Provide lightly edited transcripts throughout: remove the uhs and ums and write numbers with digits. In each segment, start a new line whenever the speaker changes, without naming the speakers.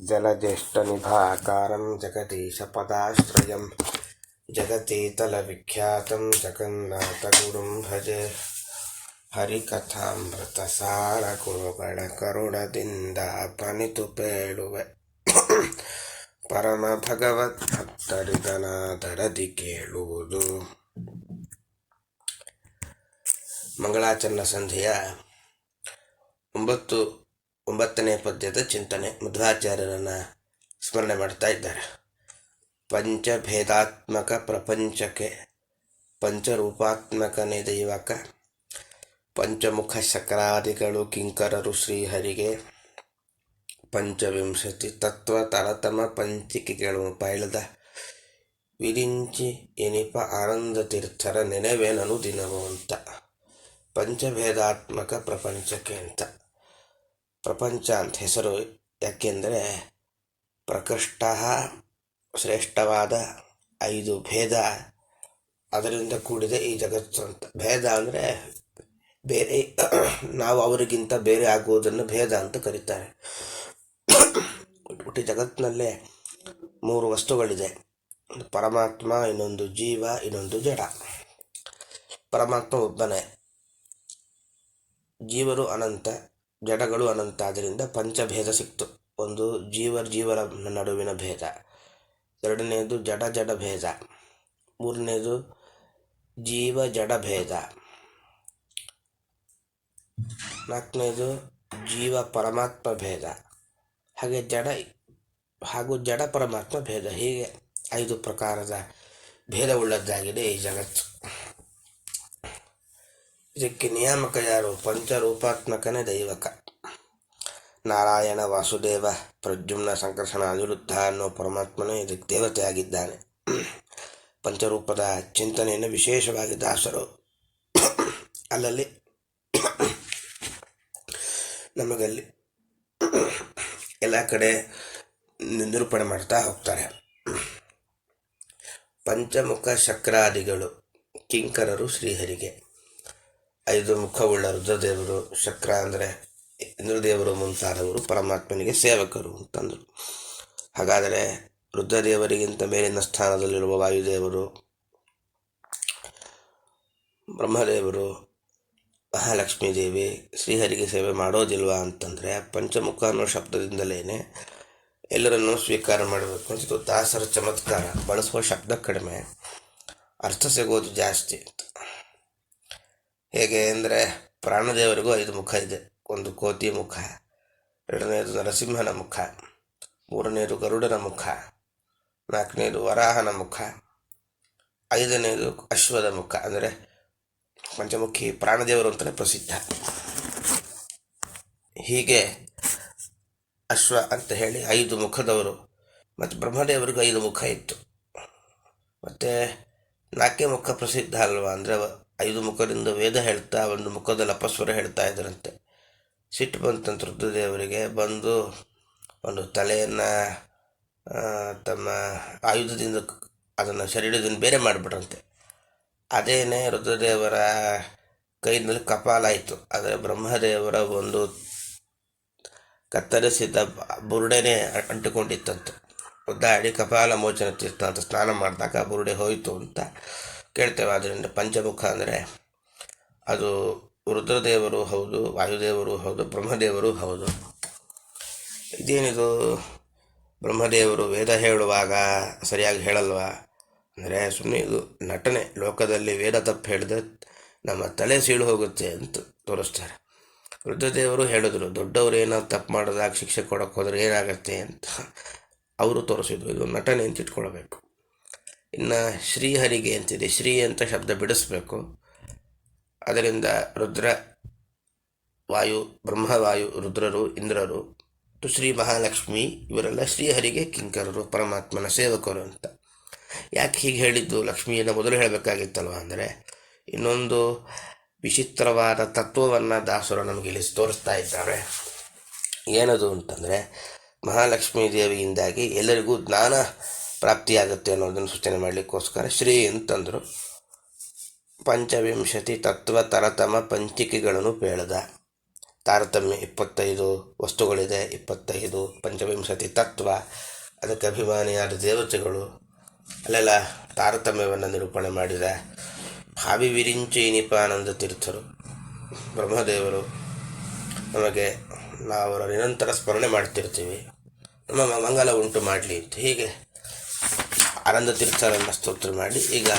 ಜಲಜ್ಯೇಷ್ಠನಿಭಾಕಾರಂ ಜಗದೀಶಪದಾಶ್ರಯಂ ಜಗತೀತಲವಿಖ್ಯಾತಂ ಜಗನ್ನಾಥಗುರುಂ ಭಜೆ. ಹರಿಕಥಾಮೃತಸಾರ ಗುರುಗಳ ಕರುಣದಿಂದ ಪನಿತು ಪೇಳುವೆ. ಪರಮ ಭಗವದ್ ಭಕ್ತರಿದನಾದರದಿ ಕೇಳುವುದು. ಮಂಗಳಾಚರಣ ಸಂಧಿಯ 9ನೇ ಪದ್ಯದ ಚಿಂತನೆ. ಮಧ್ವಾಚಾರ್ಯರನ್ನು ಸ್ಮರಣೆ ಮಾಡ್ತಾ ಇದ್ದಾರೆ. ಪಂಚಭೇದಾತ್ಮಕ ಪ್ರಪಂಚಕ್ಕೆ ಪಂಚರೂಪಾತ್ಮಕನೇ ದೈವಕ, ಪಂಚಮುಖ ಶಕ್ರಾದಿಗಳು ಕಿಂಕರರು ಶ್ರೀಹರಿಗೆ, ಪಂಚವಿಂಶತಿ ತತ್ವ ತರತಮ ಪಂಚಿಕೆಗಳು ಪೈಳದ ವಿರಿಂಚಿ ಎನಿಪ ಆನಂದ ತೀರ್ಥರ ನೆನೆವೇನನು ದಿನವೋ ಅಂತ. ಪಂಚಭೇದಾತ್ಮಕ ಪ್ರಪಂಚಕ್ಕೆ ಅಂತ ಪ್ರಪಂಚ ಅಂತ ಹೆಸರು. ಯಾಕೆಂದರೆ ಪ್ರಕೃಷ್ಟ ಶ್ರೇಷ್ಠವಾದ 5 ಭೇದ ಅದರಿಂದ ಕೂಡಿದೆ ಈ ಜಗತ್ತು ಅಂತ. ಭೇದ ಅಂದರೆ ಬೇರೆ, ನಾವು ಅವರಿಗಿಂತ ಬೇರೆ ಆಗುವುದನ್ನು ಭೇದ ಅಂತ ಕರೀತಾರೆ. ಒಟ್ಟು ಜಗತ್ತಿನಲ್ಲೇ 3 ವಸ್ತುಗಳಿದೆ. ಒಂದು ಪರಮಾತ್ಮ, ಇನ್ನೊಂದು ಜೀವ, ಇನ್ನೊಂದು ಜಡ. ಪರಮಾತ್ಮ ಒಬ್ಬನೇ, ಜೀವರು ಅನಂತ, ಜಡಗಳು ಅನಂತ. ಆದ್ದರಿಂದ ಪಂಚಭೇದ ಸಿಕ್ತು. ಒಂದು ಜೀವರ ನಡುವಿನ ಭೇದ, ಎರಡನೇದು ಜಡ ಭೇದ, ಮೂರನೇದು ಜೀವ ಜಡ ಭೇದ, ನಾಲ್ಕನೇದು ಜೀವ ಪರಮಾತ್ಮ ಭೇದ, ಹಾಗೆ ಜಡ ಪರಮಾತ್ಮ ಭೇದ. ಹೀಗೆ 5 ಪ್ರಕಾರದ ಭೇದವುಳ್ಳದ್ದಾಗಿದೆ ಈ ಜಗತ್ತು. ಇದಕ್ಕೆ ನಿಯಾಮಕ ಯಾರು? ಪಂಚರೂಪಾತ್ಮಕನೇ ದೈವಕ. ನಾರಾಯಣ, ವಾಸುದೇವ, ಪ್ರದ್ಯುಮ್ನ, ಸಂಕರ್ಷಣ, ಅನಿರುದ್ಧ ಅನ್ನೋ ಪರಮಾತ್ಮನೇ ಇದಕ್ಕೆ ದೇವತೆಯಾಗಿದ್ದಾನೆ. ಪಂಚರೂಪದ ಚಿಂತನೆಯನ್ನು ವಿಶೇಷವಾಗಿ ದಾಸರು ಅಲ್ಲಲ್ಲಿ ನಮಗಲ್ಲಿ ಎಲ್ಲ ಕಡೆ ನಿರೂಪಣೆ ಮಾಡ್ತಾ ಹೋಗ್ತಾರೆ. ಪಂಚಮುಖ ಶಕ್ರಾದಿಗಳು ಕಿಂಕರರು ಶ್ರೀಹರಿಗೆ. 5 ಮುಖವುಳ್ಳ ರುದ್ರದೇವರು, ಶಕ್ರ ಅಂದರೆ ಇಂದ್ರದೇವರು ಮುಂತಾದವರು ಪರಮಾತ್ಮನಿಗೆ ಸೇವಕರು ಅಂತಂದರು. ಹಾಗಾದರೆ ರುದ್ರದೇವರಿಗಿಂತ ಮೇಲಿನ ಸ್ಥಾನದಲ್ಲಿರುವ ವಾಯುದೇವರು, ಬ್ರಹ್ಮದೇವರು, ಮಹಾಲಕ್ಷ್ಮೀ ದೇವಿ ಶ್ರೀಹರಿಗೆ ಸೇವೆ ಮಾಡೋದಿಲ್ವಾ ಅಂತಂದರೆ, ಪಂಚಮುಖ ಅನ್ನೋ ಶಬ್ದದಿಂದಲೇ ಎಲ್ಲರನ್ನೂ ಸ್ವೀಕಾರ ಮಾಡಬೇಕು ಅಂತ ದಾಸರ ಚಮತ್ಕಾರ. ಬಳಸುವ ಶಬ್ದ ಕಡಿಮೆ, ಅರ್ಥ ಸಿಗೋದು ಜಾಸ್ತಿ. ಹೇಗೆ ಅಂದರೆ, ಪ್ರಾಣದೇವರಿಗೂ 5 ಮುಖ ಇದೆ. ಒಂದು ಕೋತಿ ಮುಖ, ಎರಡನೇದು ನರಸಿಂಹನ ಮುಖ, ಮೂರನೇದು ಗರುಡನ ಮುಖ, ನಾಲ್ಕನೇದು ವರಾಹನ ಮುಖ, 5ನೇದು ಅಶ್ವದ ಮುಖ. ಅಂದರೆ ಪಂಚಮುಖಿ ಪ್ರಾಣದೇವರು ಅಂತಲೇ ಪ್ರಸಿದ್ಧ. ಹೀಗೆ ಅಶ್ವ ಅಂತ ಹೇಳಿ 5 ಮುಖದವರು. ಮತ್ತು ಬ್ರಹ್ಮದೇವರಿಗೂ 5 ಮುಖ ಇತ್ತು. ಮತ್ತು 4ನೇ ಮುಖ ಪ್ರಸಿದ್ಧ ಅಲ್ವಾ? ಅಂದರೆ 5 ಮುಖದಿಂದ ವೇದ ಹೇಳ್ತಾ, ಒಂದು ಮುಖದಲ್ಲಿ ಅಪಸ್ವರ ಹೇಳ್ತಾ ಇದ್ರಂತೆ. ಸಿಟ್ಟು ಬಂತಂತ ರುದ್ರದೇವರಿಗೆ. ಬಂದು ಒಂದು ತಲೆಯನ್ನು ತಮ್ಮ ಆಯುಧದಿಂದ ಅದನ್ನು ಶರೀರದಿಂದ ಬೇರೆ ಮಾಡಿಬಿಟ್ರಂತೆ. ಅದೇನೇ ರುದ್ರದೇವರ ಕೈನಲ್ಲಿ ಕಪಾಲಾಯಿತು. ಆದರೆ ಬ್ರಹ್ಮದೇವರ ಒಂದು ಕತ್ತರಿಸಿದ ಬುರುಡೆನೇ ಅಂಟಿಕೊಂಡಿತ್ತಂತೆ. ಒದ್ದಾಡಿ ಕಪಾಲ ಮೋಚನ ತೀರ್ಥ ಅಂತ ಸ್ನಾನ ಮಾಡಿದಾಗ ಬುರುಡೆ ಹೋಯಿತು ಅಂತ ಕೇಳ್ತೇವೆ. ಆದ್ದರಿಂದ ಪಂಚಮುಖ ಅಂದರೆ ಅದು ರುದ್ರದೇವರು ಹೌದು, ವಾಯುದೇವರು ಹೌದು, ಬ್ರಹ್ಮದೇವರು ಹೌದು. ಇದೇನಿದು ಬ್ರಹ್ಮದೇವರು ವೇದ ಹೇಳುವಾಗ ಸರಿಯಾಗಿ ಹೇಳಲ್ವಾ ಅಂದರೆ, ಸುಮ್ಮನೆ ಇದು ನಟನೆ. ಲೋಕದಲ್ಲಿ ವೇದ ತಪ್ಪು ಹೇಳಿದ್ರೆ ನಮ್ಮ ತಲೆ ಸೀಳು ಹೋಗುತ್ತೆ ಅಂತ ತೋರಿಸ್ತಾರೆ. ರುದ್ರದೇವರು ಹೇಳಿದ್ರು, ದೊಡ್ಡವರು ಏನೋ ತಪ್ಪು ಮಾಡಿದಾಗ ಶಿಕ್ಷೆ ಕೊಡೋಕ್ಕೆ ಹೋದ್ರೆ ಏನಾಗತ್ತೆ ಅಂತ ಅವರು ತೋರಿಸಿದ್ರು. ಇದು ನಟನೆ ಅಂತ ಇಟ್ಕೊಳ್ಬೇಕು. ಇನ್ನು ಶ್ರೀಹರಿಗೆ ಅಂತಿದೆ. ಶ್ರೀ ಅಂತ ಶಬ್ದ ಬಿಡಿಸ್ಬೇಕು. ಅದರಿಂದ ರುದ್ರ, ವಾಯು, ಬ್ರಹ್ಮವಾಯು, ರುದ್ರರು, ಇಂದ್ರರು, ಶ್ರೀ ಮಹಾಲಕ್ಷ್ಮಿ ಇವರೆಲ್ಲ ಶ್ರೀಹರಿಗೆ ಕಿಂಕರರು, ಪರಮಾತ್ಮನ ಸೇವಕರು ಅಂತ. ಯಾಕೆ ಹೀಗೆ ಹೇಳಿದ್ದು? ಲಕ್ಷ್ಮಿಯನ್ನು ಮೊದಲು ಹೇಳಬೇಕಾಗಿತ್ತಲ್ವ. ಅಂದರೆ ಇನ್ನೊಂದು ವಿಚಿತ್ರವಾದ ತತ್ವವನ್ನು ದಾಸರು ನಮಗೆ ಇಲ್ಲಿ ತೋರಿಸ್ತಾ ಇದ್ದಾರೆ. ಏನದು ಅಂತಂದರೆ, ಮಹಾಲಕ್ಷ್ಮೀ ದೇವಿಯಿಂದಾಗಿ ಎಲ್ಲರಿಗೂ ಜ್ಞಾನ ಪ್ರಾಪ್ತಿಯಾಗುತ್ತೆ ಅನ್ನೋದನ್ನು ಸೂಚನೆ ಮಾಡಲಿಕ್ಕೋಸ್ಕರ ಶ್ರೀ ಅಂತಂದರು. ಪಂಚವಿಂಶತಿ ತತ್ವ ತರತಮ ಪಂಚಿಕೆಗಳನ್ನು ಪೇಳದ. ತಾರತಮ್ಯ 25 ವಸ್ತುಗಳಿದೆ, 25 ಪಂಚವಿಂಶತಿ ತತ್ವ, ಅದಕ್ಕೆ ಅಭಿಮಾನಿಯಾದ ದೇವತೆಗಳು, ಅಲ್ಲೆಲ್ಲ ತಾರತಮ್ಯವನ್ನು ನಿರೂಪಣೆ ಮಾಡಿದ ಹಾವಿ ವಿರಿಂಚಿ ನಿಪಾನಂದ ತೀರ್ಥರು ಬ್ರಹ್ಮದೇವರು ನಮಗೆ ನಾವು ಅವರ ನಿರಂತರ ಸ್ಮರಣೆ ಮಾಡ್ತಿರ್ತೀವಿ, ನಮ್ಮ ಮಂಗಲ ಉಂಟು ಮಾಡಲಿ ಅಂತ. ಹೀಗೆ ಆನಂದ ತೀರ್ಥರನ್ನು ಸ್ತೋತ್ರ ಮಾಡಿ ಈಗ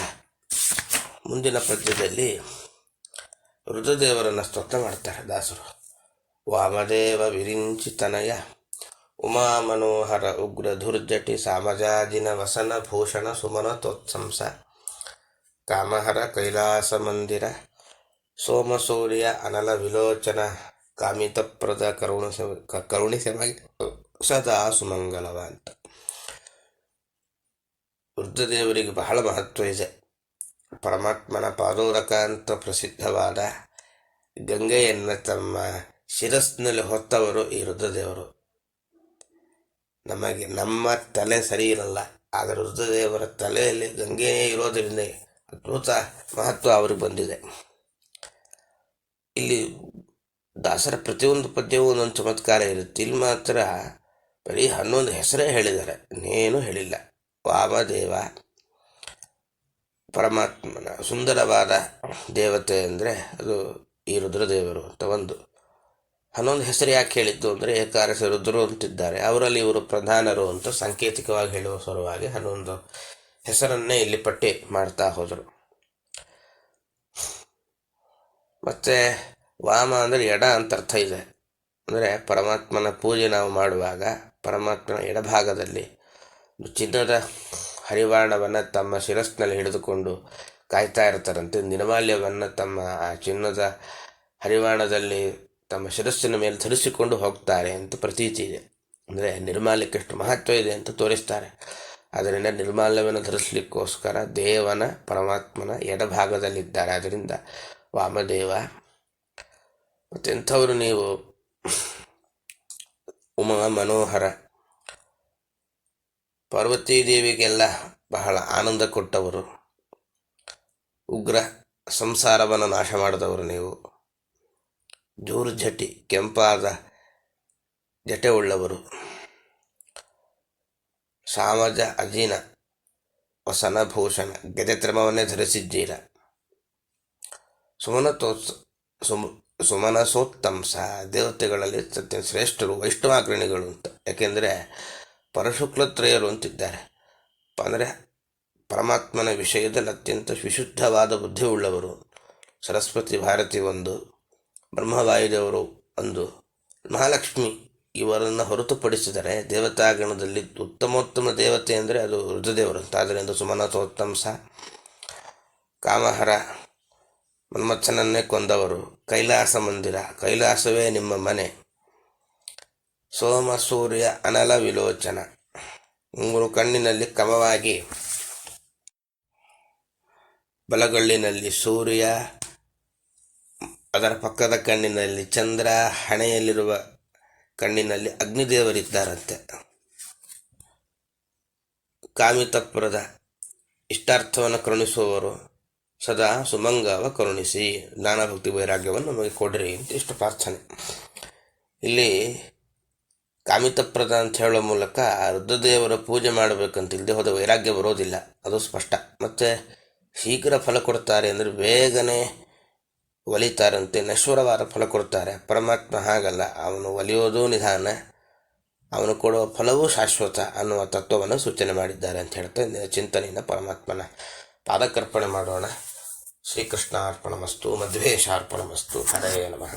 ಮುಂದಿನ ಪದ್ಯದಲ್ಲಿ ರುದ್ರದೇವರನ್ನು ಸ್ತೋತ್ರ ಮಾಡ್ತಾರೆ ದಾಸರು. ವಾಮದೇವ ವಿರಿಂಚಿತನಯ ಉಮಾ ಮನೋಹರ ಉಗ್ರ ಧುರ್ಜಟಿ ಸಾಮಜಾಜಿನ ವಸನ ಭೂಷಣ ಸುಮನ ತೋತ್ಸಂಸ ಕಾಮಹರ ಕೈಲಾಸ ಮಂದಿರ ಸೋಮಸೂರ್ಯ ಅನಲ ವಿಲೋಚನ ಕಾಮಿತಪ್ರದ ಕರುಣಿಸೆಮಗೆ ಸದಾ ಸುಮಂಗಲವ ಅಂತ. ರುದ್ರದೇವರಿಗೆ ಬಹಳ ಮಹತ್ವ ಇದೆ. ಪರಮಾತ್ಮನ ಪಾದೋದಕ ಅಂತ ಪ್ರಸಿದ್ಧವಾದ ಗಂಗೆಯನ್ನು ತಮ್ಮ ಶಿರಸ್ಸಿನಲ್ಲಿ ಹೊತ್ತವರು ಈ ರುದ್ರದೇವರು. ನಮ್ಮ ತಲೆ ಸರಿ ಇರಲ್ಲ, ಆದರೆ ರುದ್ರದೇವರ ತಲೆಯಲ್ಲಿ ಗಂಗೆ ಇರೋದರಿಂದ ಅದ್ಭುತ ಮಹತ್ವ ಅವ್ರಿಗೆ ಬಂದಿದೆ. ಇಲ್ಲಿ ದಾಸರ ಪ್ರತಿಯೊಂದು ಪದ್ಯವೂ ಒಂದೊಂದು ಚಮತ್ಕಾರ ಇರುತ್ತೆ. ಇಲ್ಲಿ ಮಾತ್ರ ಬರೀ 11 ಹೆಸರೇ ಹೇಳಿದ್ದಾರೆ, ಇನ್ನೇನು ಹೇಳಿಲ್ಲ. ವಾಮದೇವ ಪರಮಾತ್ಮನ ಸುಂದರವಾದ ದೇವತೆ ಅಂದರೆ ಅದು ಈ ರುದ್ರದೇವರು ಅಂತ. 11 ಹೆಸರು ಯಾಕೆ ಹೇಳಿದ್ದು ಅಂದರೆ ಏಕಾದಶ ರುದ್ರರು ಅಂತಿದ್ದಾರೆ, ಅವರಲ್ಲಿ ಇವರು ಪ್ರಧಾನರು ಅಂತ ಸಾಂಕೇತಿಕವಾಗಿ ಹೇಳುವ ಸಲುವಾಗಿ 11 ಹೆಸರನ್ನೇ ಇಲ್ಲಿ ಪಟ್ಟಿ ಮಾಡ್ತಾ ಹೋದರು. ಮತ್ತು ವಾಮ ಅಂದರೆ ಎಡ ಅಂತ ಅರ್ಥ ಇದೆ. ಅಂದರೆ ಪರಮಾತ್ಮನ ಪೂಜೆ ನಾವು ಮಾಡುವಾಗ ಪರಮಾತ್ಮನ ಎಡಭಾಗದಲ್ಲಿ ಚಿನ್ನದ ಹರಿವಾಣವನ್ನು ತಮ್ಮ ಶಿರಸ್ಸಿನಲ್ಲಿ ಹಿಡಿದುಕೊಂಡು ಕಾಯ್ತಾ ಇರ್ತಾರಂತೆ. ನಿರ್ಮಾಲ್ಯವನ್ನು ತಮ್ಮ ಆ ಚಿನ್ನದ ಹರಿವಾಣದಲ್ಲಿ ತಮ್ಮ ಶಿರಸ್ಸಿನ ಮೇಲೆ ಧರಿಸಿಕೊಂಡು ಹೋಗ್ತಾರೆ ಅಂತ ಪ್ರತೀತಿ ಇದೆ. ಅಂದರೆ ನಿರ್ಮಾಲ್ಯಕ್ಕೆಷ್ಟು ಮಹತ್ವ ಇದೆ ಅಂತ ತೋರಿಸ್ತಾರೆ. ಅದರಿಂದ ನಿರ್ಮಾಲ್ಯವನ್ನು ಧರಿಸಲಿಕ್ಕೋಸ್ಕರ ದೇವನ ಪರಮಾತ್ಮನ ಎಡಭಾಗದಲ್ಲಿದ್ದಾರೆ. ಅದರಿಂದ ವಾಮದೇವ. ಮತ್ತೆಂಥವರು ನೀವು ಉಮಾ ಮನೋಹರ, ಪಾರ್ವತೀದೇವಿಗೆಲ್ಲ ಬಹಳ ಆನಂದ ಕೊಟ್ಟವರು, ಉಗ್ರ ಸಂಸಾರವನ್ನು ನಾಶ ಮಾಡಿದವರು ನೀವು, ಜೂರ್ಜಟಿ ಕೆಂಪಾದ ಜಟೆ ಉಳ್ಳವರು, ಸಾಮಜ ಅಜಿನ ವಸನಭೂಷಣ ಗೆದೆತ್ರಮವನ್ನೇ ಧರಿಸಿದ್ದೀರ, ಸುಮನಸೋತ್ತಂಸ ದೇವತೆಗಳಲ್ಲಿ ಸತ್ಯ ಶ್ರೇಷ್ಠರು, ವೈಷ್ಣವಾಗ್ರಣಿಗಳು ಅಂತ. ಯಾಕೆಂದರೆ ಪರಶುಕ್ಲತ್ರಯರು ಅಂತಿದ್ದಾರೆ. ಅಂದರೆ ಪರಮಾತ್ಮನ ವಿಷಯದಲ್ಲಿ ಅತ್ಯಂತ ವಿಶುದ್ಧವಾದ ಬುದ್ಧಿ ಉಳ್ಳವರು. ಸರಸ್ವತಿ ಭಾರತಿ ಒಂದು, ಬ್ರಹ್ಮವಾಯುದೇವರು ಒಂದು, ಮಹಾಲಕ್ಷ್ಮಿ ಇವರನ್ನು ಹೊರತುಪಡಿಸಿದರೆ ದೇವತಾಗಣದಲ್ಲಿ ಉತ್ತಮೋತ್ತಮ ದೇವತೆ ಅಂದರೆ ಅದು ರುದ್ರದೇವರು ಅಂತ. ಆದ್ದರಿಂದ ಸುಮನಸೋತ್ತಂಸ, ಕಾಮಹರ ಮನ್ಮಥನನ್ನೇ ಕೊಂದವರು, ಕೈಲಾಸ ಮಂದಿರ ಕೈಲಾಸವೇ ನಿಮ್ಮ ಮನೆ, ಸೋಮ ಸೂರ್ಯ ಅನಲ ವಿಲೋಚನ 3 ಕಣ್ಣಿನಲ್ಲಿ ಕಮವಾಗಿ, ಬಲಗಣ್ಣಿನಲ್ಲಿ ಸೂರ್ಯ, ಅದರ ಪಕ್ಕದ ಕಣ್ಣಿನಲ್ಲಿ ಚಂದ್ರ, ಹಣೆಯಲ್ಲಿರುವ ಕಣ್ಣಿನಲ್ಲಿ ಅಗ್ನಿದೇವರಿದ್ದಾರಂತೆ. ಕಾಮಿತಪ್ರದ ಇಷ್ಟಾರ್ಥವನ್ನು ಕರುಣಿಸುವವರು, ಸದಾ ಸುಮಂಗವ ಕರುಣಿಸಿ, ಜ್ಞಾನಭಕ್ತಿ ವೈರಾಗ್ಯವನ್ನು ನಮಗೆ ಕೊಡ್ರಿ ಅಂತ ಇಷ್ಟು ಪ್ರಾರ್ಥನೆ. ಇಲ್ಲಿ ಕಾಮಿತಪ್ರದ ಅಂತ ಹೇಳೋ ಮೂಲಕ ರುದ್ರದೇವರ ಪೂಜೆ ಮಾಡಬೇಕಂತ ಇಲ್ಲದೆ ಹೋದ ವೈರಾಗ್ಯ ಬರೋದಿಲ್ಲ, ಅದು ಸ್ಪಷ್ಟ. ಮತ್ತು ಶೀಘ್ರ ಫಲ ಕೊಡ್ತಾರೆ ಅಂದರೆ ಬೇಗನೆ ಒಲಿತಾರಂತೆ, ನಶ್ವರವಾದ ಫಲ ಕೊಡ್ತಾರೆ. ಪರಮಾತ್ಮ ಹಾಗಲ್ಲ, ಅವನು ಒಲಿಯೋದು ನಿಧಾನ, ಅವನು ಕೊಡುವ ಫಲವೂ ಶಾಶ್ವತ ಅನ್ನುವ ತತ್ವವನ್ನು ಸೂಚನೆ ಮಾಡಿದ್ದಾರೆ ಅಂತ ಹೇಳ್ತಾ ಚಿಂತನೆಯಿಂದ ಪರಮಾತ್ಮನ ಪಾದಕರ್ಪಣೆ ಮಾಡೋಣ. ಶ್ರೀಕೃಷ್ಣಾರ್ಪಣಮಸ್ತು, ಮಧ್ವೇಶಾರ್ಪಣಮಸ್ತು. ಹರೇ ನಮಃ.